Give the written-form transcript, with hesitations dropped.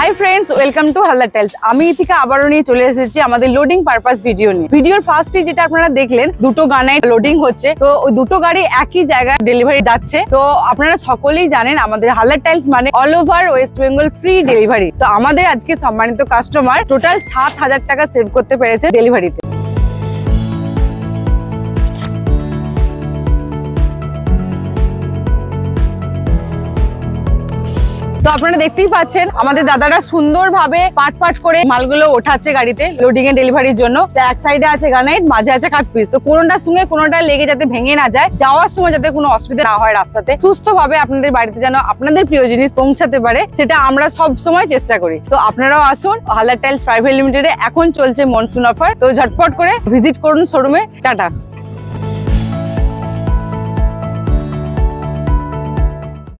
Hi friends, welcome to Haldar tiles. আমি ইথিকা আবারও নিয়ে চলে এসেছি আমাদের লোডিং পারপাস ভিডিও নিয়ে। ভিডিওর ফার্স্টে যেটা আপনারা দেখলেন, দুটো গ্রানাইট লোডিং হচ্ছে। তো ওই দুটো গাড়ি একই জায়গায় ডেলিভারি যাচ্ছে। তো আপনারা সকলেই জানেন আমাদের হালদার টাইলস মানে all over West Bengal free delivery. তো আমাদের আজকে সম্মানিত কাস্টমার টোটাল 7,000 টাকা সেভ করতে পেরেছে ডেলিভারিতে। তো আপনারা দেখতেই পাচ্ছেন আমাদের দাদারা সুন্দরভাবে পাট করে মালগুলো ওঠাচ্ছে গাড়িতে লোডিং এ ডেলিভারির জন্য। তো এক সাইডে আছে গ্রানাইট, মাঝে আছে কাঠ পিস। তো কোনোটার সঙ্গে কোনোটা লেগে যাতে ভেঙে না যায়, যাওয়ার সময় যাতে কোনো অসুবিধা না হয়, রাস্তাতে সুস্থভাবে আপনাদের বাড়িতে যেন আপনাদের প্রিয় জিনিস পৌঁছাতে পারে, সেটা আমরা সব সময় চেষ্টা করি। তো আপনারাও আসুন, হালদার টাইলস প্রাইভেট লিমিটেডে এখন চলছে মনসুন অফার। তো ঝটপট করে ভিজিট করুন শোরুমে। টাটা।